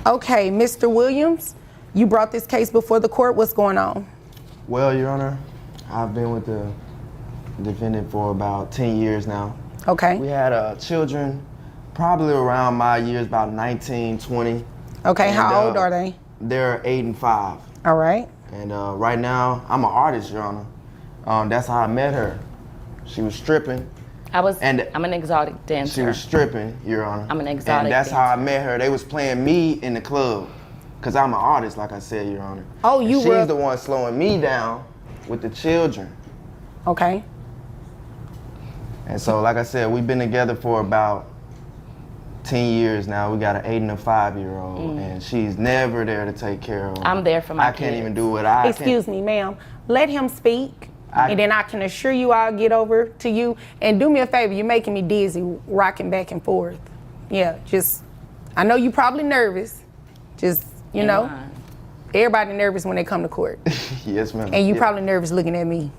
Okay, Mr. Williams, you brought this case before the court. What's going on? Well, Your Honor, I've been with the defendant for about 10 years now. Okay. We had children probably around my years, about 19, 20. Okay, And, how old are they? They're 8 and 5. All right. And right now, I'm an artist, Your Honor. That's how I met her. She was stripping. I'm an exotic dancer. She was stripping, Your Honor. I'm an exotic And that's dancer. how I met her. They was playing me in the club. Because I'm an artist, like I said, Your Honor. Oh, and she's the one slowing me down with the children. Okay. And so, like I said, we've been together for about 10 years now. We got an 8 and a 5-year-old, and she's never there to take care of them. I'm there for my kids. I can't even do what Excuse me, ma'am. Let him speak, and then I can assure you I'll get over to you. And do me a favor, you're making me dizzy rocking back and forth. Yeah, I know you're probably nervous. You know, everybody nervous when they come to court. Yes, ma'am. And you probably nervous looking at me.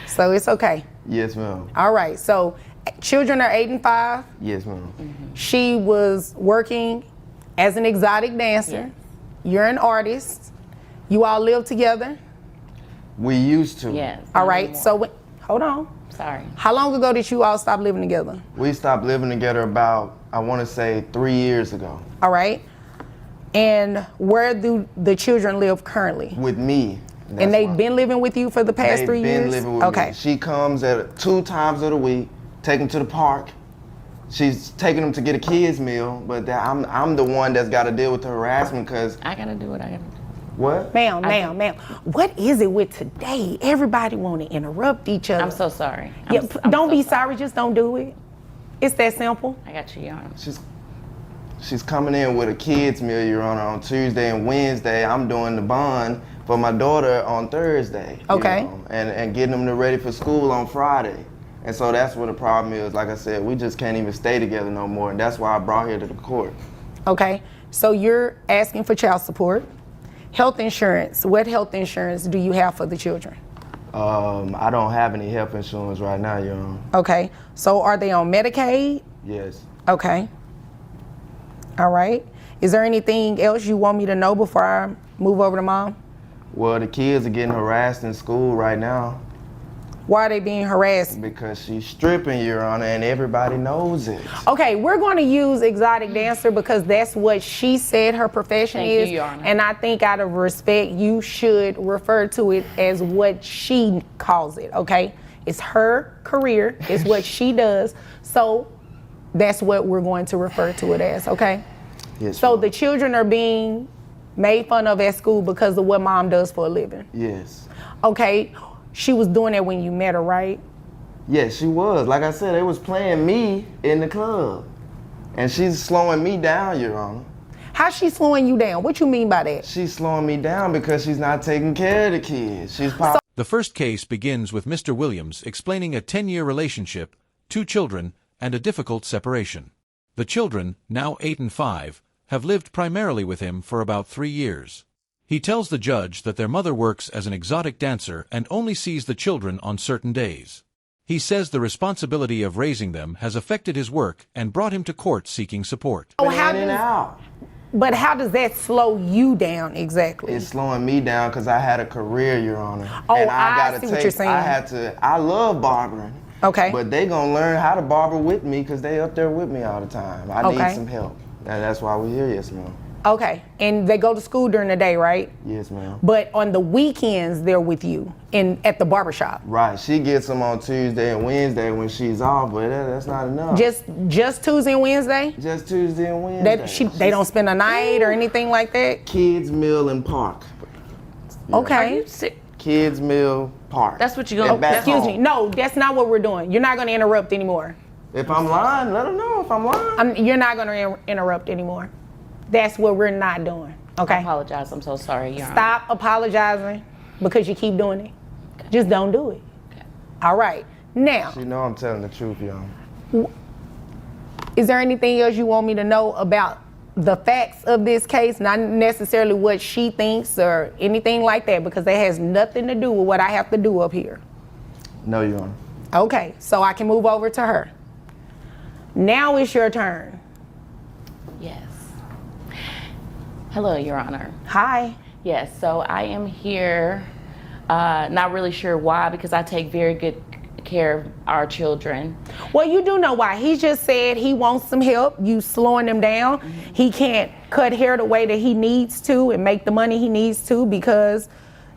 So it's okay. Yes, ma'am. All right, so children are 8 and 5. Yes, ma'am. Mm-hmm. She was working as an exotic dancer. Yes. You're an artist. You all live together? We used to. Yes. All right, so hold on. Sorry. How long ago did you all stop living together? We stopped living together about, I want to say, 3 years ago. All right. And where do the children live currently? With me. And they've been living with you for the past 3 years? They've been living with me. She comes 2 times of the week, take them to the park. She's taking them to get a kids meal, but I'm the one that's got to deal with the harassment because I got to do what I got to do. What? Ma'am. What is it with today? Everybody want to interrupt each other. I'm so sorry. Don't be sorry. Just don't do it. It's that simple. I got you, Your Honor. She's coming in with a kids meal, Your Honor, on Tuesday and Wednesday. I'm doing the bond for my daughter on Thursday. Okay. You know, and getting them ready for school on Friday. And so that's what the problem is. Like I said, we just can't even stay together no more. And that's why I brought her to the court. Okay. So you're asking for child support, health insurance. What health insurance do you have for the children? I don't have any health insurance right now, Your Honor. Okay. So are they on Medicaid? Yes. Okay. All right. Is there anything else you want me to know before I move over to Mom? Well, the kids are getting harassed in school right now. Why are they being harassed? Because she's stripping, Your Honor, and everybody knows it. Okay, we're going to use exotic dancer because that's what she said her profession is. Thank you, Your Honor. And I think out of respect, you should refer to it as what she calls it, okay? It's her career. It's what she does. So that's what we're going to refer to it as, okay? Yes. So the children are being made fun of at school because of what Mom does for a living? Yes. Okay, she was doing that when you met her, right? Yes, she was. Like I said, they was playing me in the club. And she's slowing me down, Your Honor. How's she slowing you down? What you mean by that? She's slowing me down because she's not taking care of the kids. The first case begins with Mr. Williams explaining a 10-year relationship, 2 children, and a difficult separation. The children, now 8 and 5, have lived primarily with him for about 3 years. He tells the judge that their mother works as an exotic dancer and only sees the children on certain days. He says the responsibility of raising them has affected his work and brought him to court seeking support. But how does that slow you down exactly? It's slowing me down because I had a career, Your Honor. Oh, and I see what you're saying. I love barbering. Okay. But they gonna learn how to barber with me because they up there with me all the time. I need some help. And that's why we're here, yes, ma'am. Okay, and they go to school during the day, right? Yes, ma'am. But on the weekends, they're with you at the barbershop. Right, she gets them on Tuesday and Wednesday when she's off, but that's not enough. Just Tuesday and Wednesday? Just Tuesday and Wednesday. They don't spend a night or anything like that? Kids meal and park. Yeah. Okay. Are you sick? Kids meal, park. That's what you're going to Excuse me. No, that's not what we're doing. You're not going to interrupt anymore. If I'm lying, let them know if I'm lying. You're not going to interrupt anymore. That's what we're not doing, okay? I apologize. I'm so sorry, Your Honor. Stop apologizing because you keep doing it. Okay. Just don't do it. Okay. All right. Now. You know I'm telling the truth, Your Honor. Is there anything else you want me to know about the facts of this case? Not necessarily what she thinks or anything like that, because that has nothing to do with what I have to do up here. No, Your Honor. Okay, so I can move over to her. Now it's your turn. Yes. Hello, Your Honor. Hi. Yes, so I am here, not really sure why, because I take very good care of our children. Well, you do know why. He just said he wants some help. You slowing him down. He can't cut hair the way that he needs to and make the money he needs to because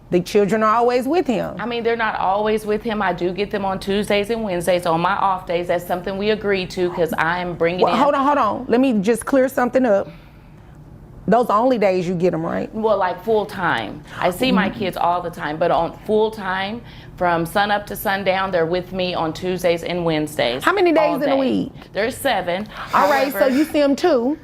the children are always with him. I mean, they're not always with him. I do get them on Tuesdays and Wednesdays on my off days. That's something we agreed to because I am bringing in. Hold on. Let me just clear something up. Those are only days you get them, right? Well, like full time. I see my kids all the time, but on full time, from sun up to sundown, they're with me on Tuesdays and Wednesdays. How many days all in a day. week? There's 7. All right, so you see them 2.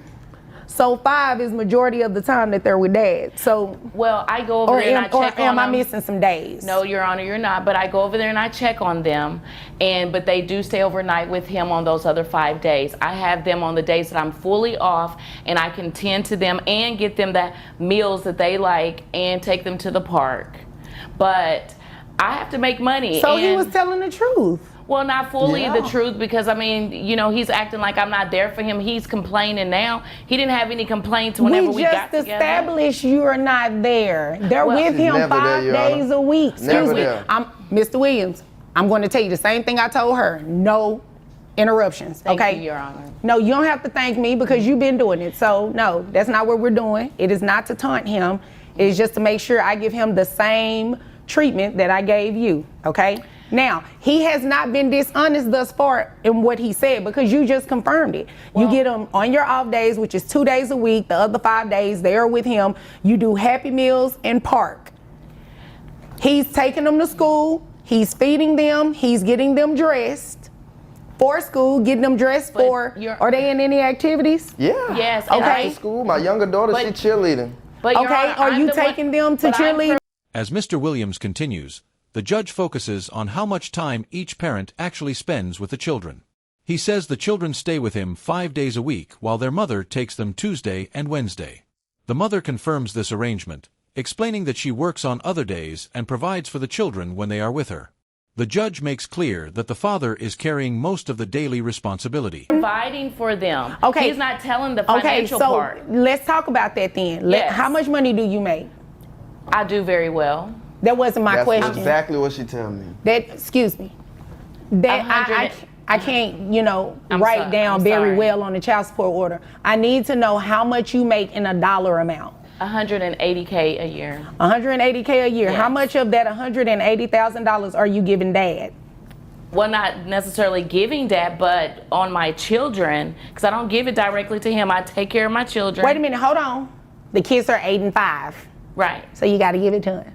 So 5 is majority of the time that they're with dad. So, Well, I go over there and I check on am I them. missing some days? No, Your Honor, you're not. But I go over there and I check on them, but they do stay overnight with him on those other 5 days. I have them on the days that I'm fully off, and I can tend to them and get them the meals that they like and take them to the park. But I have to make money. So he and- was telling the truth. Well, not fully Yeah. the truth, because I mean, you know, he's acting like I'm not there for him. He's complaining now. He didn't have any complaints whenever we got just together. established you are not there. They're Well- with She's him never there, 5 Your Honor. days a week. Never Excuse me. there. Mr. Williams, I'm going to tell you the same thing I told her. No interruptions. Thank okay? you, Your Honor. No, you don't have to thank me because you've been doing it. So no, that's not what we're doing. It is not to taunt him. It is just to make sure I give him the same treatment that I gave you. Okay? Now, he has not been dishonest thus far in what he said because you just confirmed it. You get him on your off days, which is 2 days a week. The other 5 days, they are with him. You do Happy Meals and park. He's taking them to school. He's feeding them. He's getting them dressed for school, getting them dressed But for. you're- Are they in any activities? Yeah. Yes, and Okay. After school, my younger daughter, she But- cheerleading. But Your Okay, Honor, are I'm you the one- taking them to but I'm cheerleading? As Mr. Williams continues, the judge focuses on how much time each parent actually spends with the children. He says the children stay with him 5 days a week while their mother takes them Tuesday and Wednesday. The mother confirms this arrangement, explaining that she works on other days and provides for the children when they are with her. The judge makes clear that the father is carrying most of the daily responsibility. providing for them. Okay. He's not telling the Okay, financial so part. let's talk about that then. Yes. How much money do you make? I do very well. That wasn't my That's question. exactly what she tell me. That, excuse me. That I 100 can't, I'm write sorry, down I'm very sorry. well on the child support order. I need to know how much you make in a dollar amount. $180K a year. $180K a year. Yes. How much of that $180,000 are you giving dad? Well, not necessarily giving that, but on my children, because I don't give it directly to him. I take care of my children. Wait a minute, hold on. The kids are 8 and 5, Right. so you got to give it to him.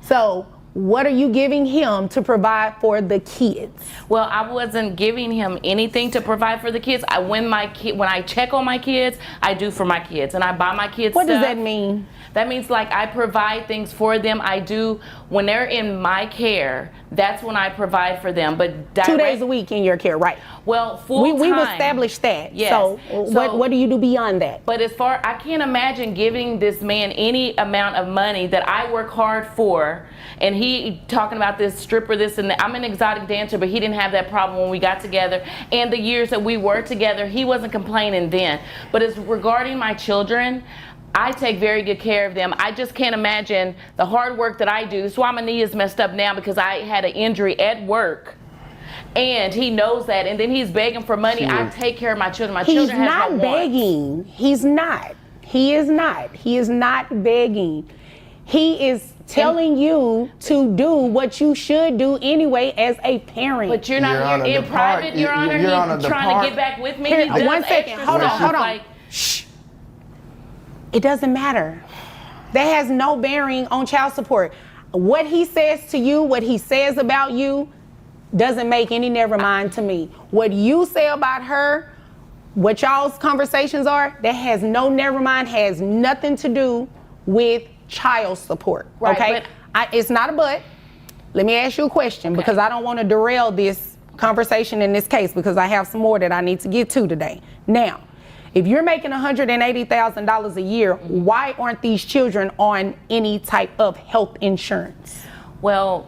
So what are you giving him to provide for the kids? Well, I wasn't giving him anything to provide for the kids. When I check on my kids, I do for my kids, and I buy my kids What does stuff. that mean? That means like I provide things for them. I do when they're in my care. That's when I provide for them. But 2 days a week in your care, right? Well, full We've time. established that. Yes. So, So- what do you do beyond that? But as far, I can't imagine giving this man any amount of money that I work hard for, and he talking about this stripper, this and that. I'm an exotic dancer, but he didn't have that problem when we got together. And the years that we were together, he wasn't complaining then. But as regarding my children, I take very good care of them. I just can't imagine the hard work that I do. That's why my knee is messed up now, because I had an injury at work. And he knows that, and then he's begging for money. I take care of my children. My He's children have not no wants. begging. He's not. He is not. He is not begging. He is telling you to do what you should do anyway as a parent. But you're not Your here Honor, in the private, part- Your Honor. Your Honor, He's the trying part- to get back with me. Here, He does 1 second. extra Hold on, stuff, hold on. like- Shh. It doesn't matter. That has no bearing on child support. What he says to you, what he says about you, doesn't make any never mind to me. What you say about her, what y'all's conversations are, that has no never mind, has nothing to do with child support. Right, okay? It's not a but. Let me ask you a question, because I don't want to derail this conversation in this case, because I have some more that I need to get to today. Now, if you're making $180,000 a year, why aren't these children on any type of health insurance? Well,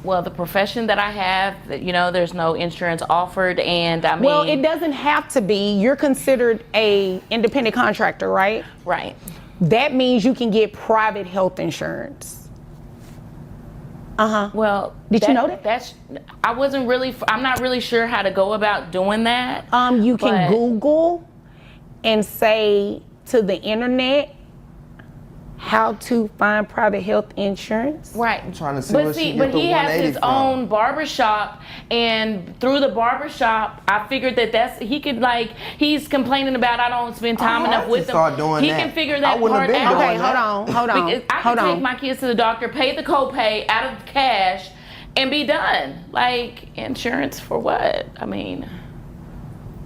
Well, the profession that I have, there's no insurance offered, and I mean. Well, it doesn't have to be. You're considered a independent contractor, right? Right. That means you can get private health insurance. Well, Did you know that? I'm not really sure how to go about doing that. You can Google and say to the internet how to find private health insurance. Right. I'm trying to see but where see, she but get the he has 180 his from. own barbershop, and through the barbershop, I figured he could he's complaining about I don't spend time enough with him. Start doing he that. can figure I that wouldn't part have been out. doing Okay, that. hold on. Because I can take my kids to the doctor, pay the copay out of cash, and be done. Like, insurance for what? I mean.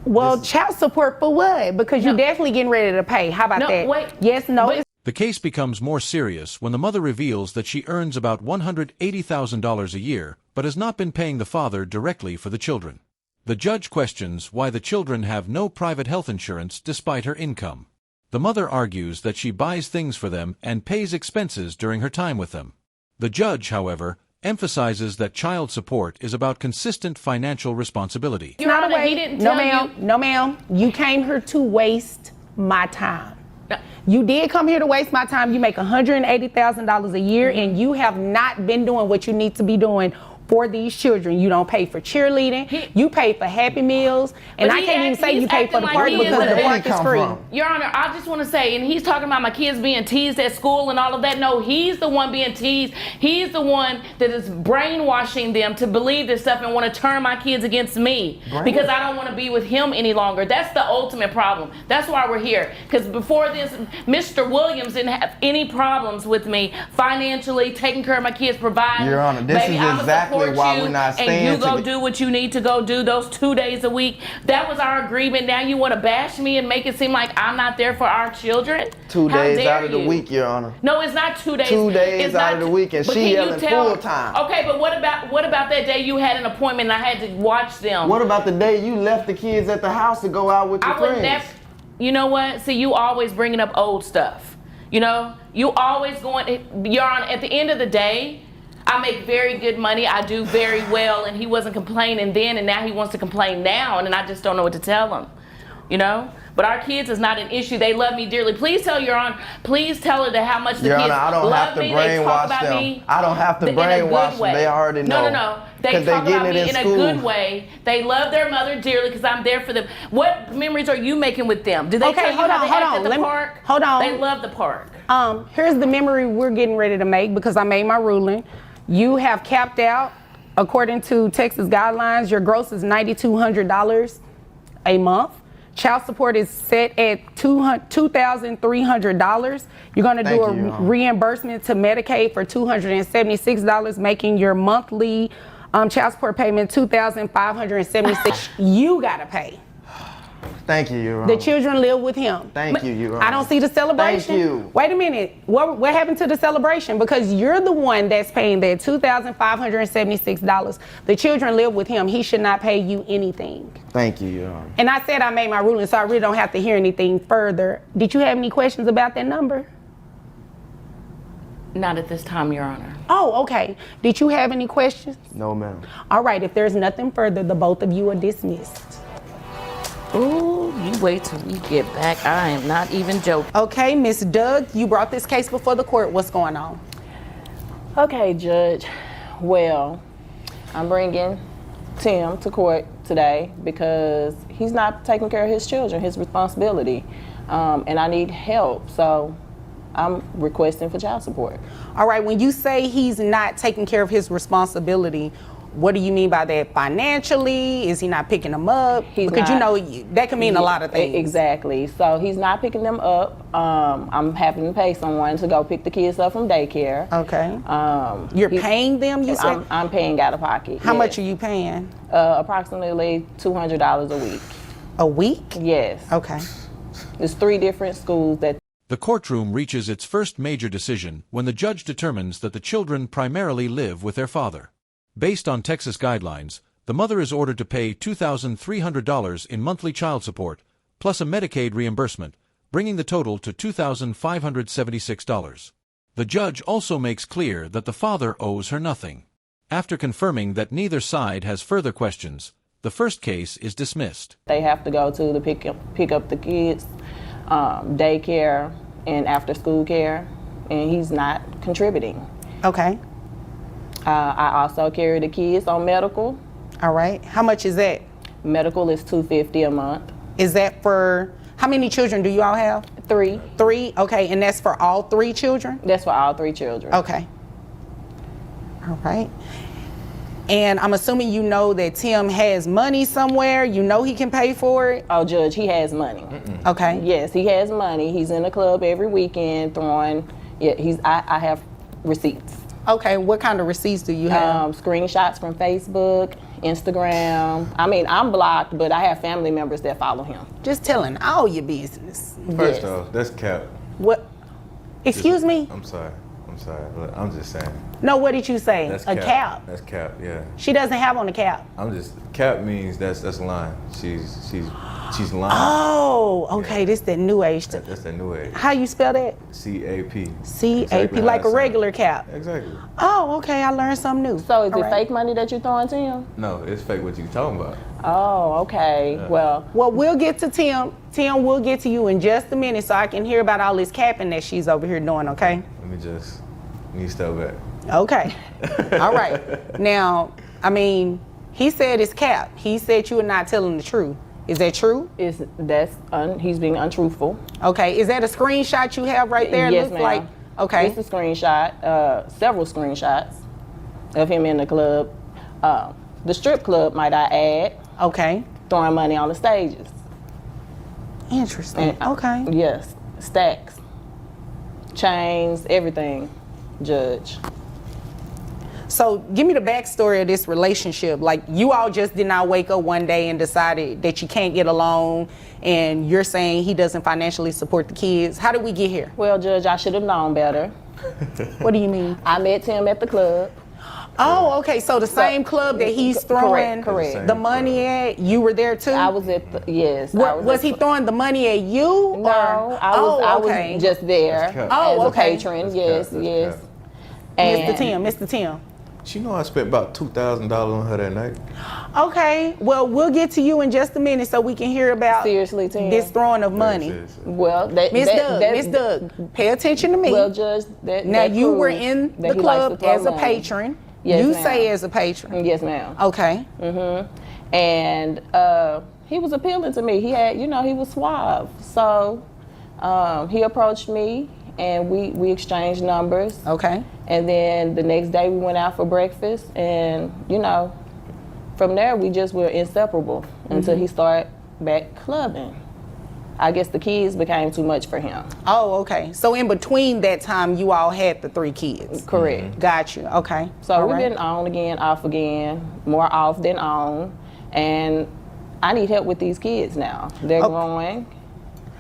Well, child support for what? Because you're definitely getting ready to pay. How about that? Wait. Yes, no. But- The case becomes more serious when the mother reveals that she earns about $180,000 a year, but has not been paying the father directly for the children. The judge questions why the children have no private health insurance despite her income. The mother argues that she buys things for them and pays expenses during her time with them. The judge, however, emphasizes that child support is about consistent financial responsibility. Your Honor, he didn't tell you. No, ma'am. You came here to waste my time. No. You did come here to waste my time. You make $180,000 a year, and you have not been doing what you need to be doing for these children. You don't pay for cheerleading. You pay for Happy Meals, and I can't even say you pay for the park he because is the a- park is free. Your Honor, I just want to say, and he's talking about my kids being teased at school and all of that. No, he's the one being teased. He's the one that is brainwashing them to believe this stuff and want to turn my kids against me because I don't want to be with him any longer. That's the ultimate problem. That's why we're here. Because before this, Mr. Williams didn't have any problems with me financially, taking care of my kids, providing. Your Honor, this Baby, is I'ma exactly support why you, we're not staying and you go together. do what you need to go do those 2 days a week. That was our agreement. Now you want to bash me and make it seem like I'm not there for our children? 2 How days dare out of the you? week, Your Honor. No, it's not 2 days. 2 days It's out not of the two- week, and but she can you yelling tell- full time. Okay, but what about that day you had an appointment and I had to watch them? What about the day you left the kids at the house to go out with your I would friends? never. You know what? See, you always bringing up old stuff. You always going. Your Honor, at the end of the day, I make very good money. I do very well, and he wasn't complaining then, and now he wants to complain now, and I just don't know what to tell him. But our kids is not an issue. They love me dearly. Please tell Your Honor. Please tell her that how much the Your kids Honor, I don't love have to me. They talk brainwash about them. me. I don't have to in a good brainwash them. way. They already know. No. They 'Cause they talk about getting me it in in a school. good way. They love their mother dearly because I'm there for them. What memories are you making with them? Do they Okay, tell you hold how on, they hold act on. at the Let me- park? hold on. They love the park. Here's the memory we're getting ready to make because I made my ruling. You have capped out, according to Texas guidelines, your gross is $9,200 a month. Child support is set at $2,300. You're going to do a reimbursement to Medicaid for $276, making your monthly child support payment $2,576. You got to pay. Thank you, Your Honor. The children live with him. Thank you, Your Honor. I don't see the celebration. Thank you. Wait a minute. What happened to the celebration? Because you're the one that's paying that $2,576. The children live with him. He should not pay you anything. Thank you, Your Honor. And I said I made my ruling, so I really don't have to hear anything further. Did you have any questions about that number? Not at this time, Your Honor. Oh, okay. Did you have any questions? No, ma'am. All right. If there's nothing further, the both of you are dismissed. Ooh, you wait till we get back. I am not even joking. Okay, Miss Doug, you brought this case before the court. What's going on? Okay, Judge. Well, I'm bringing Tim to court today because he's not taking care of his children, his responsibility, and I need help. So I'm requesting for child support. All right, when you say he's not taking care of his responsibility, what do you mean by that? Financially? Is he not picking them up? Because that can mean a lot of things. Exactly. So he's not picking them up. I'm having to pay someone to go pick the kids up from daycare. Okay. You're paying them, you said? I'm paying out of pocket. How much are you paying? Approximately $200 a week. A week? Yes. Okay. There's 3 different schools that. The courtroom reaches its first major decision when the judge determines that the children primarily live with their father. Based on Texas guidelines, the mother is ordered to pay $2,300 in monthly child support, plus a Medicaid reimbursement, bringing the total to $2,576. The judge also makes clear that the father owes her nothing. After confirming that neither side has further questions, the first case is dismissed. They have to go to the pick up the kids, daycare and after school care, and he's not contributing. Okay. I also carry the kids on medical. All right. How much is that? Medical is $250 a month. Is that for, how many children do you all have? 3. 3? Okay. And that's for all 3 children? That's for all 3 children. Okay. All right. And I'm assuming you know that Tim has money somewhere. You know he can pay for it? Oh, Judge, he has money. Okay. Yes, he has money. He's in the club every weekend throwing. Yeah, I have receipts. Okay. What kind of receipts do you have? Screenshots from Facebook, Instagram. I mean, I'm blocked, but I have family members that follow him. Just telling all your business. First Yes. off, that's cap. What? Excuse me? I'm sorry. Look, I'm just saying. No, what did you say? That's A cap. That's cap, yeah. She doesn't have on the cap. Cap means that's lying. She's lying. Oh, okay. This that new age stuff. That's the new age. How you spell that? CAP. CAP, Exactly how like it a sounds. regular cap. Exactly. Oh, okay. I learned something new. So is All it right. fake money that you're throwing to him? No, it's fake what you talking about. Oh, okay. Well, Well, we'll get to Tim. Tim, we'll get to you in just a minute so I can hear about all this capping that she's over here doing, okay? Let me step back. Okay. All right. Now, I mean, he said it's cap. He said you are not telling the truth. Is that true? he's being untruthful. Okay. Is that a screenshot you have right there? Yes, Looks ma'am. like. Okay. It's a screenshot, several screenshots of him in the club. The strip club, might I add, Okay. throwing money on the stages. Interesting. And, Okay. Yes, stacks, chains, everything, Judge. So give me the backstory of this relationship. Like, you all just did not wake up one day and decided that you can't get along, and you're saying he doesn't financially support the kids. How did we get here? Well, Judge, I should have known better. What do you mean? I met him at the club. Oh, okay. So the same club that he's throwing correct. the money at, you were there too? I was at the, yes. I What, was at he the- throwing the money at you? No, or? I okay. was just there That's cap. Oh, as okay. a patron. That's Yes, cap, that's yes. cap. And Mr. Tim. She know I spent about $2,000 on her that night. Okay. Well, we'll get to you in just a minute so we can hear about Seriously, Tim. this throwing of money. Seriously. Well, Miss Doug, pay attention to me. Well, Judge, that now, that you were proves in that the he likes to club throw as a money. patron. Yes, You ma'am. say as a patron. Yes, ma'am. Okay. And he was appealing to me. He had, he was suave. So he approached me, and we exchanged numbers. Okay. And then the next day we went out for breakfast, and from there we just were inseparable until he started back clubbing. I guess the kids became too much for him. Oh, okay. So in between that time, you all had the 3 kids. Correct. Got you. Okay. So All we've right. been on again, off again, more off than on, and I need help with these kids now. They're growing.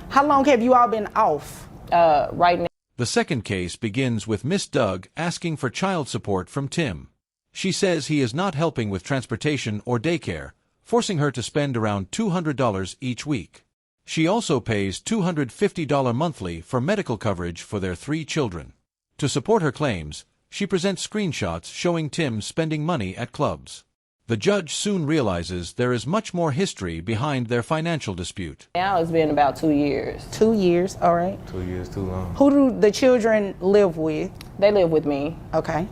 How long have you all been off? Right now. The second case begins with Miss Doug asking for child support from Tim. She says he is not helping with transportation or daycare, forcing her to spend around $200 each week. She also pays $250 monthly for medical coverage for their 3 children. To support her claims, she presents screenshots showing Tim spending money at clubs. The judge soon realizes there is much more history behind their financial dispute. Now it's been about 2 years. 2 years. All right. 2 years too long. Who do the children live with? They live with me Okay.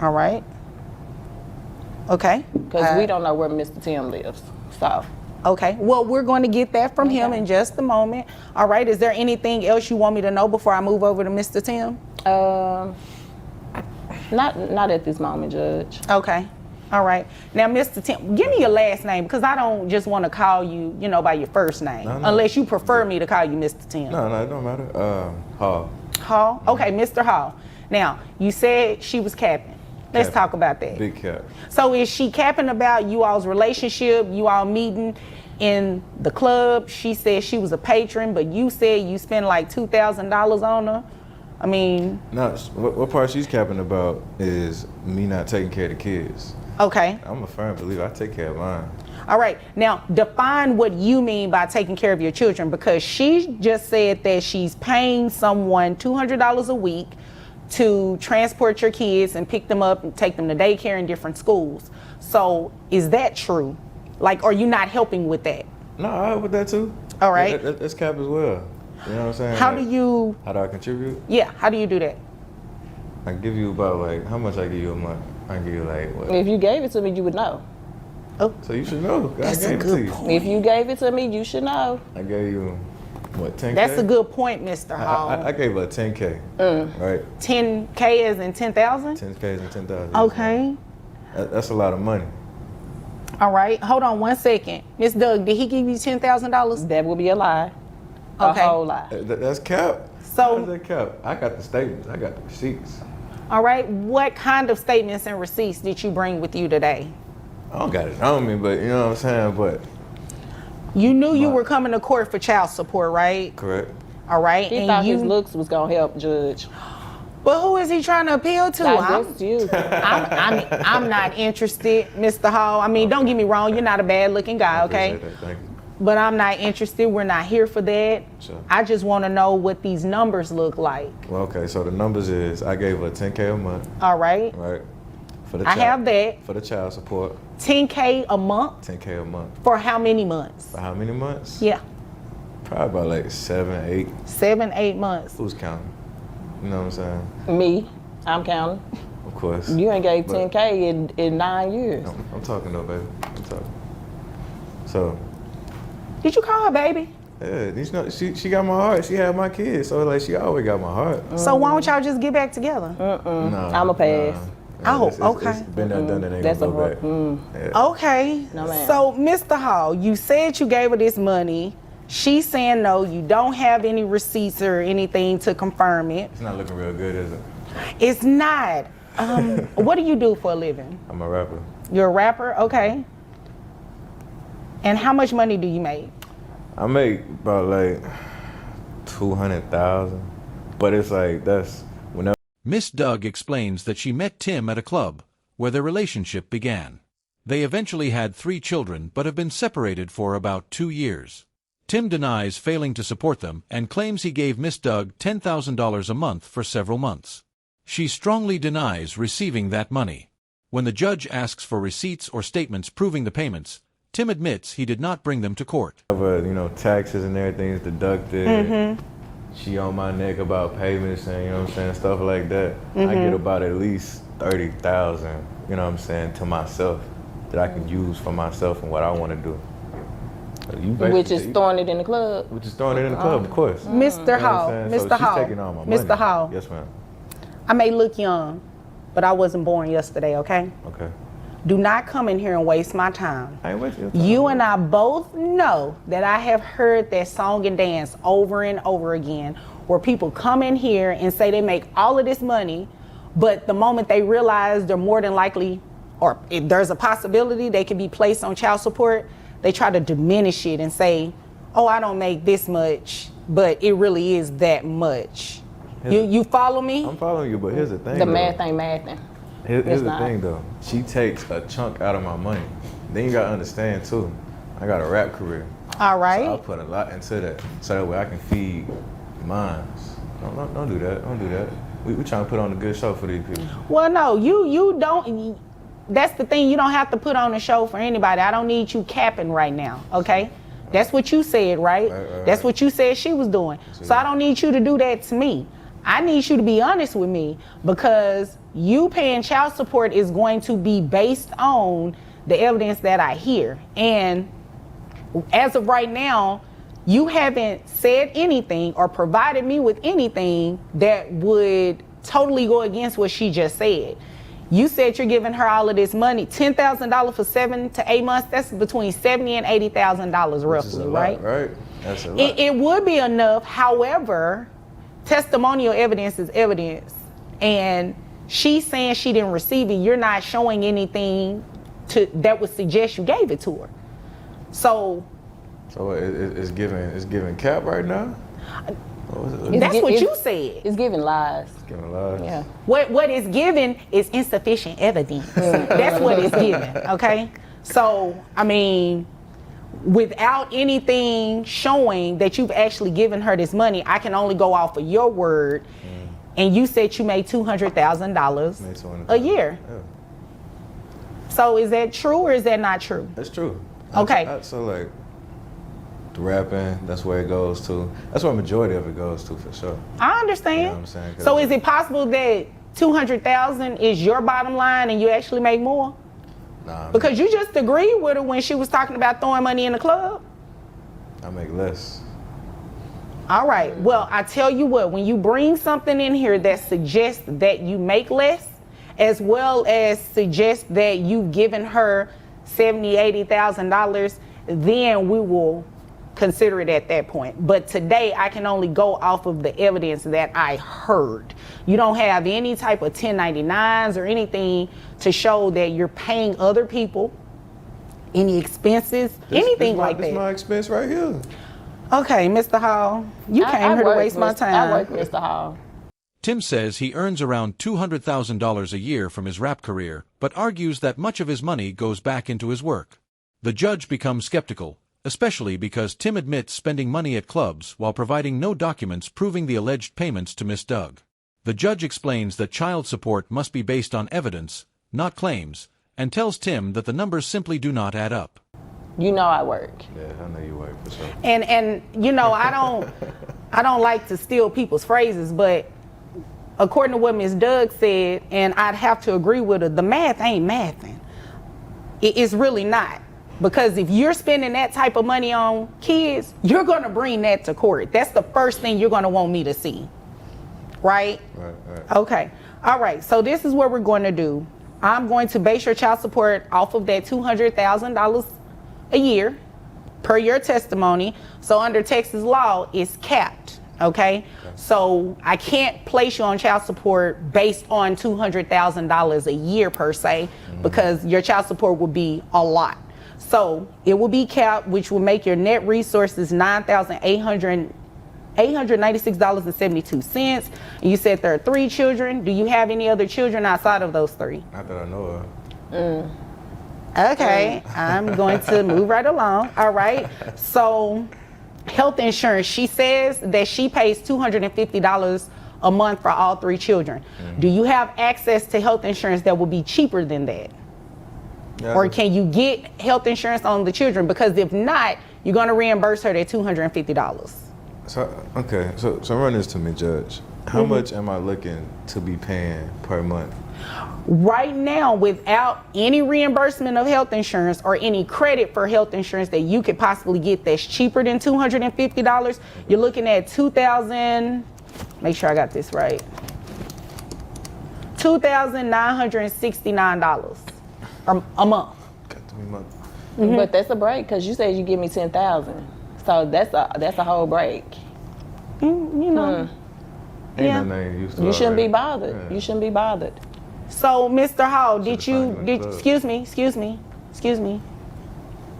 All right. Okay. because we don't know where Mr. Tim lives. So Okay. Well, we're going to get that from him in just a moment. All right. Is there anything else you want me to know before I move over to Mr. Tim? not at this moment, Judge. Okay. All right. Now, Mr. Tim, give me your last name because I don't just want to call you, by your first name, No. unless you prefer me to call you Mr. Tim. No, it don't matter. Hall. Hall? Okay, Mr. Hall. Now, you said she was capping. Let's Capping. talk about that. Big cap. So is she capping about you all's relationship, you all meeting in the club? She said she was a patron, but you said you spent like $2,000 on her. I mean, No, what part she's capping about is me not taking care of the kids. okay. I'm a firm believer. I take care of mine. All right. Now, define what you mean by taking care of your children, because she just said that she's paying someone $200 a week to transport your kids and pick them up and take them to daycare in different schools. So is that true? Like, are you not helping with that? No, I help with that too. All right. That's cap as well. You know what I'm saying? How Like, do you, How do I contribute? yeah, how do you do that? I give you about like, how much I give you a month? I give you like, what? If you gave it to me, you would know. So you should know. That's I a gave it to good you. point. If you gave it to me, you should know. I gave you, what, 10K? That's a good point, Mr. Hall. I gave her 10K, right? 10K as in 10,000? 10K and 10,000. Okay. That's a lot of money. All right. Hold on one second. Miss Doug, did he give you $10,000? That would be a lie. Okay. A whole lie. That's cap. So- How's that cap? I got the statements. I got the receipts. All right. What kind of statements and receipts did you bring with you today? I don't got it on me, but you know what I'm saying? But You knew you were coming to court for child support, right? correct. All right. He thought his looks was gonna help Judge. But who is he trying to appeal to? I guess you. I'm not interested, Mr. Hall. I mean, don't get me wrong. You're not a bad-looking guy, okay? Appreciate that. Thank you. But I'm not interested. We're not here for that. Sure. I just want to know what these numbers look like. Well, okay, so the numbers is I gave her 10K a month, All right. right? For the I have that. For the child support, 10K a month 10K a month. for how many months? For how many months? Yeah, Probably about like 7, 8. 7, 8 months. Who's counting? You know what I'm saying? Me, I'm counting. Of course. You ain't gave But- 10K in 9 years. I'm talking though, baby. I'm talking. So, Did you call her baby? yeah, you know, she got my heart. She had my kids, so like she always got my heart. So why don't y'all just get back together? Nah, I'ma pass. Oh, it's okay. been there, done that. Ain't That's gonna go a back. Yeah. Okay. No, ma'am. So, Mr. Hall, you said you gave her this money. She's saying no, you don't have any receipts or anything to confirm it. It's not looking real good, is it? It's not. What do you do for a living? I'm a rapper. You're a rapper? Okay. And how much money do you make? I make about like 200,000, but it's like that's whenever. Miss Doug explains that she met Tim at a club, where their relationship began. They eventually had 3 children, but have been separated for about 2 years. Tim denies failing to support them and claims he gave Miss Doug $10,000 a month for several months. She strongly denies receiving that money. When the judge asks for receipts or statements proving the payments, Tim admits he did not bring them to court. You know, taxes and everything is deducted. She on my neck about payments and, you know what I'm saying, stuff like that. I get about at least 30,000, you know what I'm saying, to myself that I can use for myself and what I want to do. Which is throwing it in the club. Which is throwing it in the club, of course. Mr. Hall, So Mr. she's Hall, taking all my money. Mr. Hall, Yes, ma'am. I may look young, but I wasn't born yesterday, okay? Okay. Do not come in here and waste my time. I ain't wasting your time. You and I both know that I have heard that song and dance over and over again, where people come in here and say they make all of this money, but the moment they realize they're more than likely, or if there's a possibility they could be placed on child support, they try to diminish it and say, oh, I don't make this much, but it really is that much. You follow me? I'm following you, but here's the thing. The though. math ain't mathing. Here's the not. thing though. She takes a chunk out of my money. Then you gotta understand too, I got a rap career. All right. So I put a lot into that. So that way I can feed mine. Don't do that. Don't do that. We trying to put on a good show for these people. Well, no, you don't. That's the thing. You don't have to put on a show for anybody. I don't need you capping right now, okay? That's what you said, right? That's what you said she was doing. So I don't need you to do that to me. I need you to be honest with me, because you paying child support is going to be based on the evidence that I hear. And as of right now, you haven't said anything or provided me with anything that would totally go against what she just said. You said you're giving her all of this money, $10,000 for 7 to 8 months. That's between $70,000 and $80,000 roughly, right? Right? That's a lot. It would be enough. However, testimonial evidence is evidence, and she's saying she didn't receive it. You're not showing anything that would suggest you gave it to her. So it's giving cap right now? that's what you said. It's giving lies. It's giving lies. Yeah. What is given is insufficient evidence. That's what is given, okay? So, I mean, without anything showing that you've actually given her this money, I can only go off of your word. and you said you made $200,000 a year. Yeah. So is that true or is that not true? That's true. Okay. So like, the rapping, that's where it goes to. That's where the majority of it goes to, for sure. I understand. You know what I'm saying? So is it possible that 200,000 is your bottom line and you actually make more? Nah, Because you just agreed with her when she was talking about throwing money in the club. I make less. All right. Well, I tell you what, when you bring something in here that suggests that you make less, as well as suggest that you've given her $70,000, $80,000, then we will consider it at that point. But today I can only go off of the evidence that I heard. You don't have any type of 1099s or anything to show that you're paying other people any expenses, anything like This that. my expense right here. Okay, Mr. Hall, you came here to waste my time. I work, Mr. Hall. Tim says he earns around $200,000 a year from his rap career, but argues that much of his money goes back into his work. The judge becomes skeptical, especially because Tim admits spending money at clubs while providing no documents proving the alleged payments to Miss Doug. The judge explains that child support must be based on evidence, not claims, and tells Tim that the numbers simply do not add up. You know I work. Yeah, I know you work for sure. And you know, I don't like to steal people's phrases, but according to what Ms. Doug said, and I'd have to agree with her, the math ain't mathing. It's really not. Because if you're spending that type of money on kids, you're gonna bring that to court. That's the first thing you're gonna want me to see, right? Right. Okay, all right, so this is what we're going to do. I'm going to base your child support off of that $200,000 a year per your testimony. So under Texas law, it's capped, okay? So I can't place you on child support based on $200,000 a year per se, because your child support would be a lot. So it will be capped, which will make your net resources $896.72. And you said there are 3 children. Do you have any other children outside of those 3? Not that I know of. Okay, I'm going to move right along. All right. So health insurance, she says that she pays $250 a month for all 3 children. Do you have access to health insurance that will be cheaper than that? Yeah, Or can you get health insurance on the children? Because if not, you're going to reimburse her that $250. So run this to me, Judge. How much am I looking to be paying per month? Right now, without any reimbursement of health insurance or any credit for health insurance that you could possibly get that's cheaper than $250, you're looking at make sure I got this right, $2,969 a month. Got 3 months. But that's a break, because you said you give me 10,000. So that's a whole break. You know. Ain't Yeah. nothing used to You shouldn't be already. bothered. Yeah. You shouldn't be bothered. So, Mr. Hall, excuse me.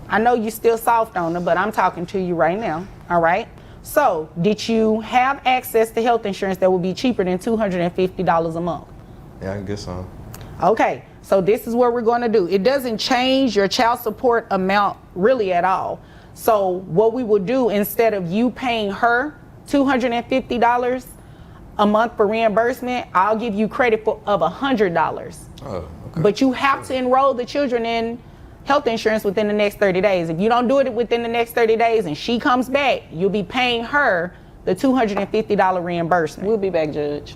I know you're still soft on her, but I'm talking to you right now, all right? So, did you have access to health insurance that would be cheaper than $250 a month? Yeah, I can get some. Okay, so this is what we're going to do. It doesn't change your child support amount really at all. So what we will do, instead of you paying her $250 a month for reimbursement, I'll give you credit of $100. Oh, okay. But you have to enroll the children in health insurance within the next 30 days. If you don't do it within the next 30 days and she comes back, you'll be paying her the $250 reimbursement. We'll be back, Judge.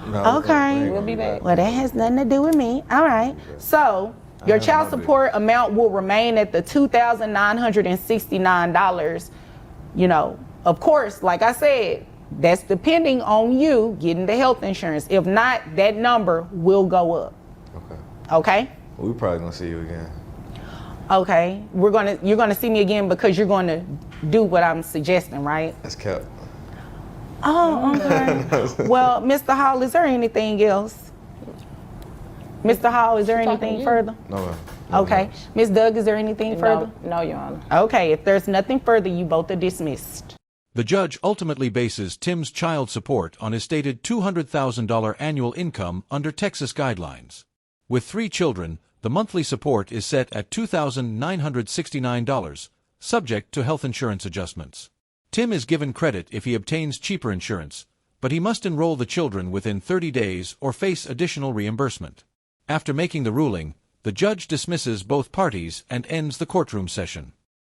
No, Okay. We'll be back. Well, that has nothing to do with me. All right. So your child support amount will remain at the $2,969. You know, of course, like I said, that's depending on you getting the health insurance. If not, that number will go up. Okay. Okay? Well, we probably gonna see you again. Okay. You're gonna see me again because you're gonna do what I'm suggesting, right? That's kept. Oh, okay. Well, Mr. Hall, is there anything else? Mr. Hall, is there anything further? No, ma'am. Okay. Ms. Doug, is there anything further? No, Your Honor. Okay, if there's nothing further, you both are dismissed. The judge ultimately bases Tim's child support on his stated $200,000 annual income under Texas guidelines. With 3 children, the monthly support is set at $2,969, subject to health insurance adjustments. Tim is given credit if he obtains cheaper insurance, but but he must enroll the children within 30 days or face additional reimbursement. After making the ruling, the judge dismisses both parties and ends the courtroom session.